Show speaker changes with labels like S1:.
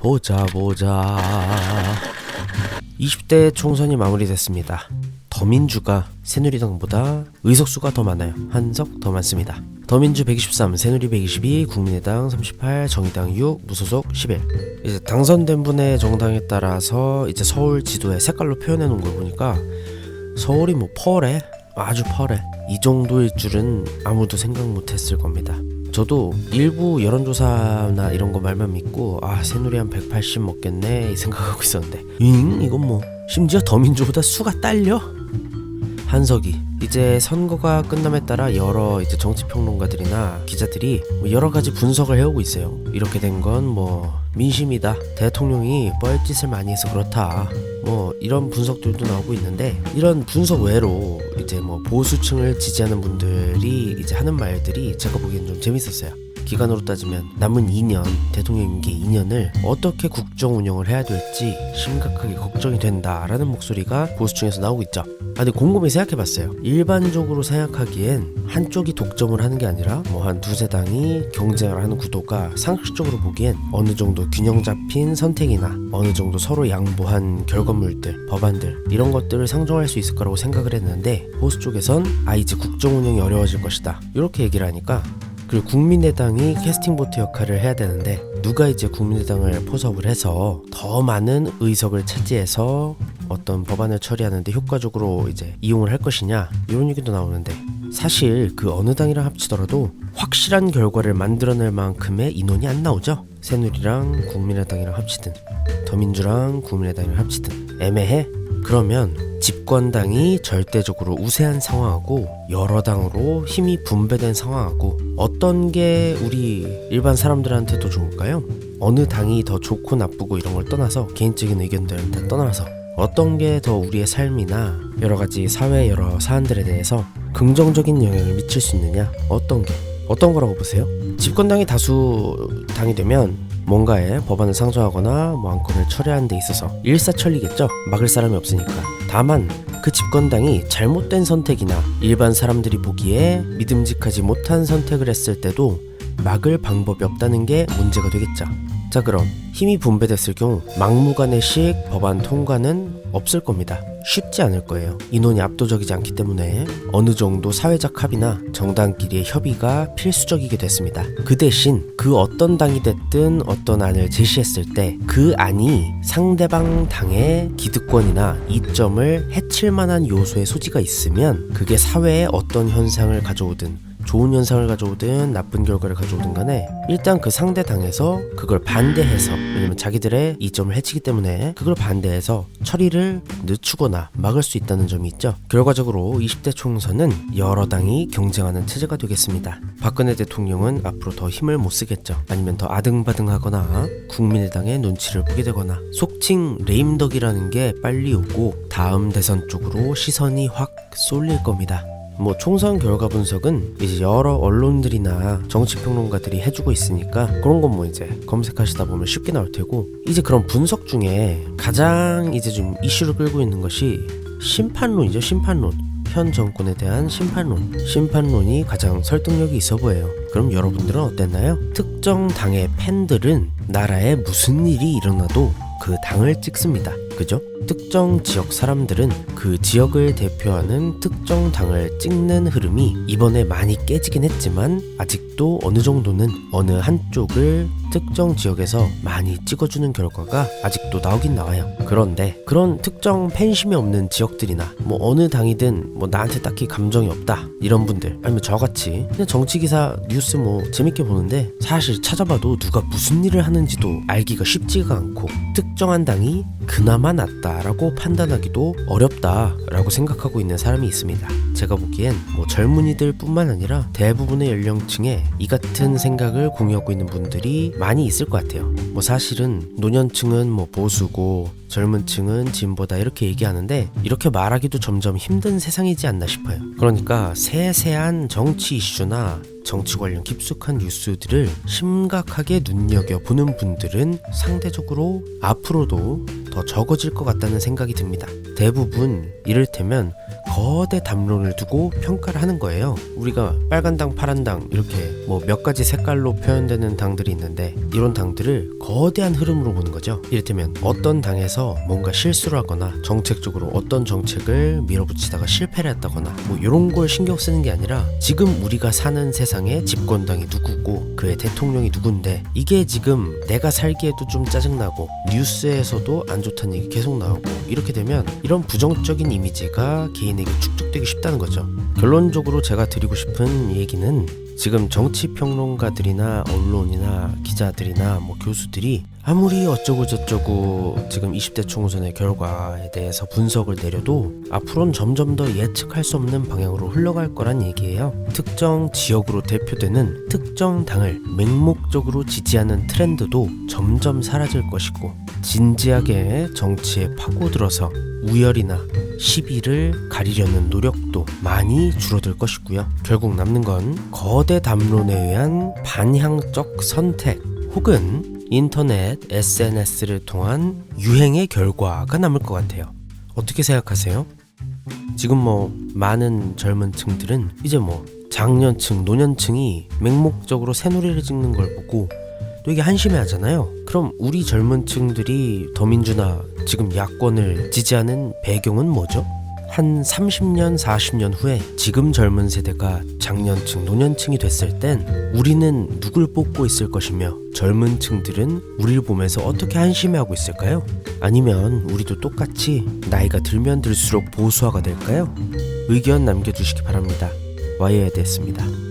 S1: 보자 20대 총선이 마무리됐습니다. 더민주가 새누리당보다 의석수가 더 많아요. 한 석 더 많습니다. 더민주 123, 새누리 122, 국민의당 38, 정의당 6, 무소속 11. 이제 당선된 분의 정당에 따라서 이제 서울 지도에 색깔로 표현해 놓은 걸 보니까 서울이 뭐 펄해, 아주 펄해. 이 정도일 줄은 아무도 생각 못했을 겁니다. 저도 일부 여론조사나 이런 거 말만 믿고 새누리 한 180 먹겠네 이 생각하고 있었는데 이건 뭐 심지어 더민주보다 수가 딸려? 한석이 이제 선거가 끝남에 따라 여러 이제 정치평론가들이나 기자들이 여러 가지 분석을 해오고 있어요. 이렇게 된 건 뭐 민심이다, 대통령이 뻘짓을 많이 해서 그렇다, 뭐 이런 분석들도 나오고 있는데, 이런 분석 외로 이제 뭐 보수층을 지지하는 분들이 이제 하는 말들이 제가 보기엔 좀 재밌었어요. 기간으로 따지면 남은 2년, 대통령 임기 2년을 어떻게 국정 운영을 해야 될지 심각하게 걱정이 된다라는 목소리가 보수층에서 나오고 있죠. 근데 곰곰이 생각해봤어요. 일반적으로 생각하기엔 한쪽이 독점을 하는 게 아니라 뭐 한 두세 당이 경쟁을 하는 구도가 상식적으로 보기엔 어느 정도 균형 잡힌 선택이나 어느 정도 서로 양보한 결과물들, 법안들 이런 것들을 상정할 수 있을 거라고 생각을 했는데, 보수 쪽에선 이제 국정 운영이 어려워질 것이다 이렇게 얘기를 하니까, 그리고 국민의당이 캐스팅보트 역할을 해야 되는데 누가 이제 국민의당을 포섭을 해서 더 많은 의석을 차지해서 어떤 법안을 처리하는데 효과적으로 이제 이용을 할 것이냐 이런 얘기도 나오는데, 사실 그 어느 당이랑 합치더라도 확실한 결과를 만들어낼 만큼의 인원이 안 나오죠. 새누리랑 국민의당이랑 합치든 더민주랑 국민의당이랑 합치든 애매해. 그러면 집권당이 절대적으로 우세한 상황하고 여러 당으로 힘이 분배된 상황하고 어떤 게 우리 일반 사람들한테도 좋을까요? 어느 당이 더 좋고 나쁘고 이런 걸 떠나서, 개인적인 의견들을 다 떠나서 어떤 게 더 우리의 삶이나 여러 가지 사회 여러 사안들에 대해서 긍정적인 영향을 미칠 수 있느냐, 어떤 거라고 보세요? 집권당이 다수 당이 되면 뭔가에 법안을 상정하거나 뭐 안건을 처리하는 데 있어서 일사천리겠죠. 막을 사람이 없으니까. 다만 그 집권당이 잘못된 선택이나 일반 사람들이 보기에 믿음직하지 못한 선택을 했을 때도 막을 방법이 없다는 게 문제가 되겠죠. 자, 그럼 힘이 분배됐을 경우 막무가내식 법안 통과는 없을 겁니다. 쉽지 않을 거예요. 인원이 압도적이지 않기 때문에 어느 정도 사회적 합의나 정당끼리의 협의가 필수적이게 됐습니다. 그 대신 그 어떤 당이 됐든 어떤 안을 제시했을 때 그 안이 상대방 당의 기득권이나 이점을 해칠 만한 요소의 소지가 있으면 그게 사회에 어떤 현상을 가져오든, 좋은 현상을 가져오든 나쁜 결과를 가져오든 간에 일단 그 상대 당에서 그걸 반대해서, 왜냐면 자기들의 이점을 해치기 때문에 그걸 반대해서 처리를 늦추거나 막을 수 있다는 점이 있죠. 결과적으로 20대 총선은 여러 당이 경쟁하는 체제가 되겠습니다. 박근혜 대통령은 앞으로 더 힘을 못 쓰겠죠. 아니면 더 아등바등하거나 국민의당의 눈치를 보게 되거나, 속칭 레임덕이라는 게 빨리 오고 다음 대선 쪽으로 시선이 확 쏠릴 겁니다. 뭐 총선 결과 분석은 이제 여러 언론들이나 정치평론가들이 해주고 있으니까 그런 건 뭐 이제 검색하시다 보면 쉽게 나올 테고, 이제 그런 분석 중에 가장 이제 좀 이슈를 끌고 있는 것이 심판론이죠. 심판론. 현 정권에 대한 심판론이 가장 설득력이 있어 보여요. 그럼 여러분들은 어땠나요? 특정 당의 팬들은 나라에 무슨 일이 일어나도 그 당을 찍습니다. 그죠? 특정 지역 사람들은 그 지역을 대표하는 특정 당을 찍는 흐름이 이번에 많이 깨지긴 했지만 아직도 어느 정도는 어느 한쪽을 특정 지역에서 많이 찍어주는 결과가 아직도 나오긴 나와요. 그런데 그런 특정 팬심이 없는 지역들이나 뭐 어느 당이든 뭐 나한테 딱히 감정이 없다 이런 분들, 아니면 저같이 그냥 정치기사 뉴스 뭐 재밌게 보는데 사실 찾아봐도 누가 무슨 일을 하는지도 알기가 쉽지가 않고 특정한 당이 그나마 낫다라고 판단하기도 어렵다라고 생각하고 있는 사람이 있습니다. 제가 보기엔 뭐 젊은이들 뿐만 아니라 대부분의 연령층에 이 같은 생각을 공유하고 있는 분들이 많이 있을 것 같아요. 뭐 사실은 노년층은 뭐 보수고 젊은 층은 진보다 이렇게 얘기하는데, 이렇게 말하기도 점점 힘든 세상이지 않나 싶어요. 그러니까 세세한 정치 이슈나 정치 관련 깊숙한 뉴스들을 심각하게 눈여겨보는 분들은 상대적으로 앞으로도 더 적어질 것 같다는 생각이 듭니다. 대부분 이를테면 거대 담론을 두고 평가를 하는 거예요. 우리가 빨간 당, 파란 당 이렇게 뭐 몇 가지 색깔로 표현되는 당들이 있는데 이런 당들을 거대한 흐름으로 보는 거죠. 이를테면 어떤 당에서 뭔가 실수를 하거나 정책적으로 어떤 정책을 밀어붙이다가 실패를 했다거나 뭐 이런 걸 신경 쓰는 게 아니라 지금 우리가 사는 세상에 집권당이 누구고 그의 대통령이 누군데 이게 지금 내가 살기에도 좀 짜증나고 뉴스에서도 안 좋다는 얘기 계속 나오고 이렇게 되면 이런 부정적인 이미지가 개인에게 축적되기 쉽다는 거죠. 결론적으로 제가 드리고 싶은 얘기는 지금 정치평론가들이나 언론이나 기자들이나 뭐 교수들이 아무리 어쩌고 저쩌고 지금 20대 총선의 결과에 대해서 분석을 내려도 앞으로는 점점 더 예측할 수 없는 방향으로 흘러갈 거란 얘기예요. 특정 지역으로 대표되는 특정 당을 맹목적으로 지지하는 트렌드도 점점 사라질 것이고 진지하게 정치에 파고들어서 우열이나 시비를 가리려는 노력도 많이 줄어들 것이고요. 결국 남는 건 거대 담론에 의한 반향적 선택 혹은 인터넷, SNS를 통한 유행의 결과가 남을 것 같아요. 어떻게 생각하세요? 지금 뭐 많은 젊은 층들은 이제 뭐 장년층, 노년층이 맹목적으로 새누리를 찍는 걸 보고 또 이게 한심해 하잖아요. 그럼 우리 젊은 층들이 더민주나 지금 야권을 지지하는 배경은 뭐죠? 한 30년, 40년 후에 지금 젊은 세대가 장년층, 노년층이 됐을 땐 우리는 누굴 뽑고 있을 것이며 젊은 층들은 우리를 보면서 어떻게 한심해하고 있을까요? 아니면 우리도 똑같이 나이가 들면 들수록 보수화가 될까요? 의견 남겨주시기 바랍니다. 와이어헤드였습니다.